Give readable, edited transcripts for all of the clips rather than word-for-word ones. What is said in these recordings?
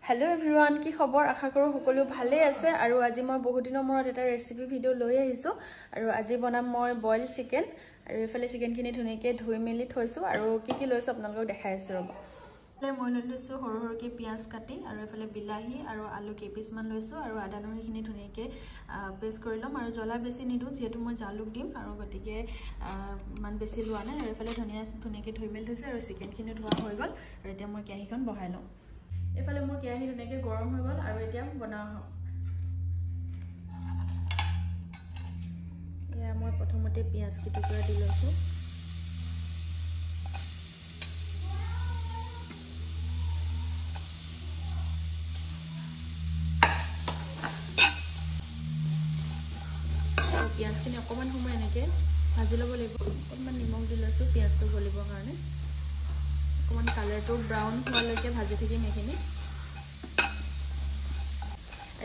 Hello everyone, কি খবৰ আশা কৰো সকলো ভালে আছে আৰু আজি মই বহুত দিনৰ মূৰত এটা ৰেচিপি ভিডিও লৈ আহিছো আৰু আজি বনাম মই বইল চিকেন আৰু এফালে চিকেনখিনি ধুনীয়াকৈ ধুই মেলি থৈছো আৰু কি লৈছো আপোনালোকক দেখাই আছো ৰব মই লৈ লৈছো সৰু সৰুকৈ পিয়াজ কাটি আৰু এফালে বিলাহী আৰু আলু কেপিছ মান লৈছো আৰু আদা নহৰুখিনি ধুনীয়াকৈ পেষ্ট কৰি লম আৰু জ্বলা বেছি নিদু যেহেতু মই জালুক দিম আৰু গতিকে মান বেছি লোৱা নাই আৰু এফালে ধুনীয়াকৈ ধুই মেলি থৈছো আৰু চিকেনখিনি ধোৱা হৈ গল আৰু এতিয়া মই কেৰাহীখন বহাই লম এফালে মোৰ কেৰাহী ধুনীয়াকৈ গৰম হৈ গল আৰু এতিয়া বনাও হয় এয়া মই প্ৰথমতে পিয়াজ টুকুৰা দি লৈছো পিয়াজখিনি অকমান সময় এনেকৈ ভাজি ল'ব লাগিব অকমান নিমখ দি লৈছো পিয়াজটো গলিবৰ কাৰণে অকমান কালাৰটো ব্ৰাউন হোৱালৈকে ভাজি থাকিম এইখিনি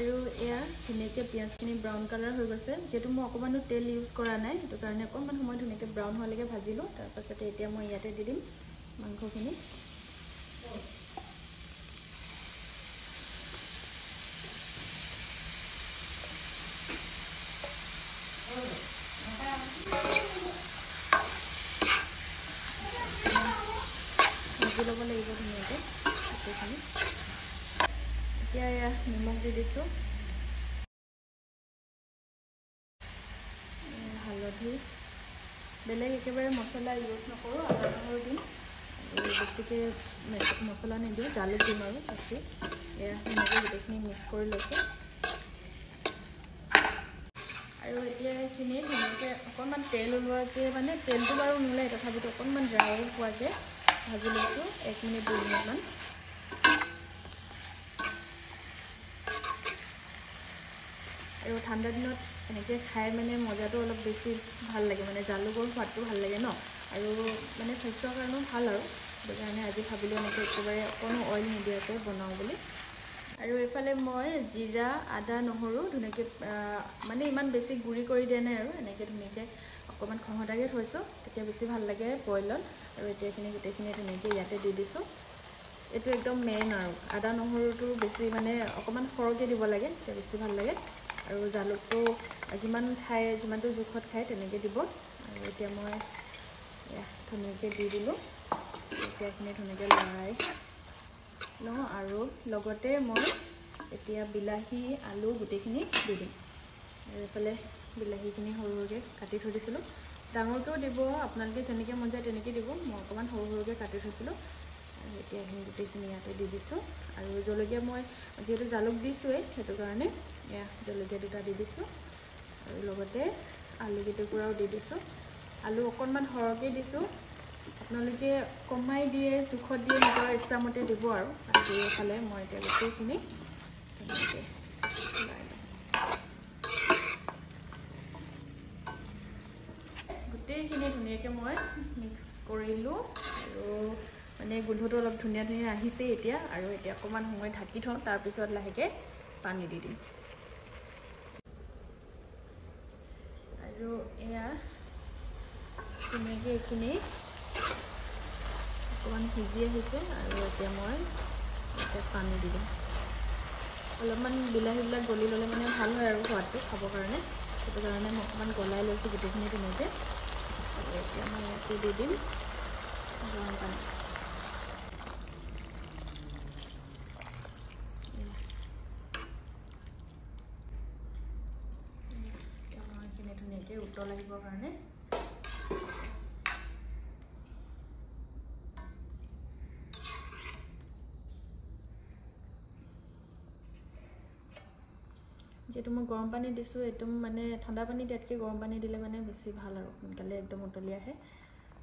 আৰু এয়া ধুনীয়াকৈ পিয়াজখিনি ব্ৰাউন কালাৰ হৈ গৈছে যেহেতু মই অকমানো তেল ইউজ কৰা নাই সেইটো কাৰণে অকমান সময় ধুনীয়াকৈ ব্ৰাউন হোৱালৈকে ভাজিলোঁ তাৰপাছতে এতিয়া মই ইয়াতে দি দিম মাংসখিনি ভাজি ল'ব লাগিব ধুনীয়াকৈ গোটেইখিনি এতিয়া এয়া নিমখ দি দিছোঁ হালধি বেলেগ একেবাৰে মছলা ইউজ নকৰোঁ আদা নহৰু দিম আৰু বেছিকৈ মছলা নিদিওঁ জালুক দিম আৰু বাকী এয়া ধুনীয়াকৈ গোটেইখিনি মিক্স কৰি লৈছোঁ আৰু এতিয়া এইখিনি ধুনীয়াকৈ অকণমান তেল ওলোৱাকৈ মানে তেলটো বাৰু নোলায় তথাপিতো অকণমান ড্ৰাই হোৱাকৈ ভাজি লৈছোঁ 1 মিনিট 2 মিনিটমান আৰু ঠাণ্ডা দিনত এনেকৈ খাই মানে মজাটো অলপ বেছি ভাল লাগে মানে জালুকৰ সোৱাদটো ভাল লাগে ন আৰু মানে স্বাস্থ্যৰ কাৰণেও ভাল আৰু সেইকাৰণে আজি ভাবিলোঁ এনেকৈ একেবাৰে অকণো অইল নিদিয়াকৈ বনাওঁ বুলি আৰু এইফালে মই জিৰা আদা নহৰু ধুনীয়াকৈ মানে ইমান বেছি গুড়ি কৰি দিয়া নাই আৰু এনেকৈ ধুনীয়াকৈ অকণমান খহটাকৈ থৈছোঁ তেতিয়া বেছি ভাল লাগে বইলত আৰু এতিয়া এইখিনি গোটেইখিনি ধুনীয়াকৈ ইয়াতে দি দিছোঁ এইটো একদম মেইন আৰু আদা নহৰুটো বেছি মানে অকণমান সৰহকৈ দিব লাগে তেতিয়া বেছি ভাল লাগে আৰু জালুকটো যিমানটো জোখত খায় তেনেকৈ দিব আৰু এতিয়া মই ধুনীয়াকৈ দি দিলোঁ এতিয়া এইখিনি ধুনীয়াকৈ লৰাই লওঁ আৰু লগতে মই এতিয়া বিলাহী আলু গোটেইখিনি দি দিম আৰু এইফালে বিলাহীখিনি সৰু সৰুকৈ কাটি থৈ দিছিলোঁ ডাঙৰকৈও দিব আপোনালোকে যেনেকৈ মন যায় তেনেকৈ দিব মই অকণমান সৰু সৰুকৈ কাটি থৈছিলোঁ আৰু এতিয়া এইখিনি গোটেইখিনি ইয়াতে দি দিছোঁ আৰু জলকীয়া মই যিহেতু জালুক দিছোঁৱেই সেইটো কাৰণে এয়া জলকীয়া দুটা দি দিছোঁ আৰু লগতে আলু কেইটুকুৰাও দি দিছোঁ আলু অকণমান সৰহকৈ দিছোঁ আপোনালোকে কমাই দিয়ে জোখত দিয়ে নিজৰ ইচ্ছামতে দিব আৰু এইফালে মই এতিয়া গোটেইখিনি ধুনীয়াকৈ গোটেইখিনি ধুনীয়াকৈ মই মিক্স কৰিলোঁ আৰু মানে গোন্ধটো অলপ ধুনীয়া আহিছে এতিয়া আৰু এতিয়া অকণমান সময় ঢাকি থওঁ তাৰপিছত লাহেকৈ পানী দি দিম আৰু এয়া ধুনীয়াকৈ এইখিনি অকণমান সিজি আহিছে আৰু এতিয়া মই ইয়াতে পানী দি দিম অলপমান বিলাহীবিলাক গলি ল'লে মানে ভাল হয় আৰু সোৱাদটো খাবৰ কাৰণে সেইটো কাৰণে মই অকণমান গলাই লৈছোঁ গোটেইখিনি ধুনীয়াকৈ আৰু এতিয়া মই ইয়াতে দি দিম গৰম পানী ধুনীয়াকৈ উতল আহিবৰ কাৰণে যেহেতু মই গৰম পানী দিছোঁ এইটো মানে ঠাণ্ডা পানী দিয়াতকৈ গৰম পানী দিলে মানে বেছি ভাল আৰু সোনকালে একদম উতলি আহে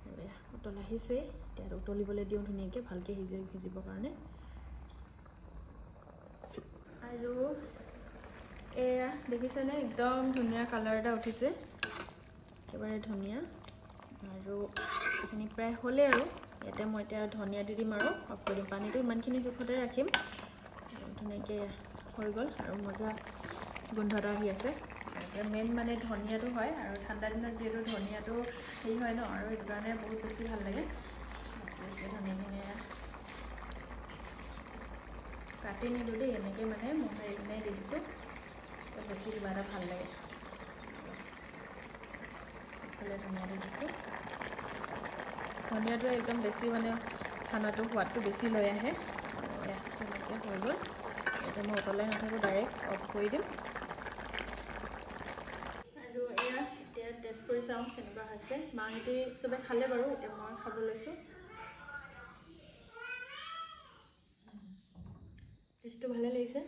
আৰু উতল আহিছেই এতিয়া উতলিবলৈ দিওঁ ধুনীয়াকৈ ভালকৈ সিজিবৰ কাৰণে আৰু এয়া দেখিছেনে একদম ধুনীয়া কালাৰ এটা উঠিছে একেবাৰে ধুনীয়া আৰু এইখিনি প্ৰায় হ'লে আৰু ইয়াতে মই এতিয়া ধনিয়া দি দিম আৰু অফ কৰি দিম পানীটো ইমানখিনি জোখতে ৰাখিম ধুনীয়াকৈ হৈ গ'ল আৰু মজা গোন্ধ এটা আহি আছে মেইন মানে ধনিয়াটো হয় আৰু ঠাণ্ডা দিনত যিহেতু ধনিয়াটো হেৰি হয় ন আৰু সেইটো কাৰণে বহুত বেছি ভাল লাগে ধনিয়াখিনি কাটি নিদিওঁ দেই, এনেকৈ মানে মোহাৰি কিনে দি দিছোঁ, বেছি কিবা এটা ভাল লাগে। চবফালে ধনিয়া দি দিছোঁ। ধনিয়াটো একদম বেছি মানে খানাটো সোৱাদটো বেছি লৈ আহে। তেনেকৈ হৈ গ'ল। এতিয়া মই উতলাই নাথাকোঁ, ডাইৰেক্ট অফ কৰি দিম। আৰু এয়া এতিয়া টেষ্ট কৰি চাওঁ কেনেকুৱা হৈছে। মাহঁতি চবে খালে বাৰু, এতিয়া মই খাব লৈছোঁ। টেষ্টটো ভালে লাগিছে।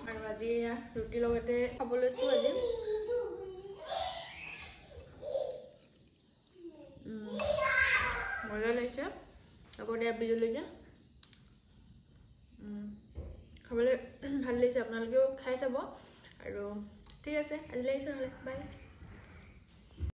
আৰু আজি এয়া ৰুটিৰ লগতে খাব লৈছোঁ আজি। মজা লাগিছে। আকৌ দিয়া বিজলকীয়া খাবলৈ ভাল লাগিছে। আপোনালোকেও খাই চাব। আৰু ঠিক আছে, আজিলৈ আহিছোঁ নহ'লে, বাই।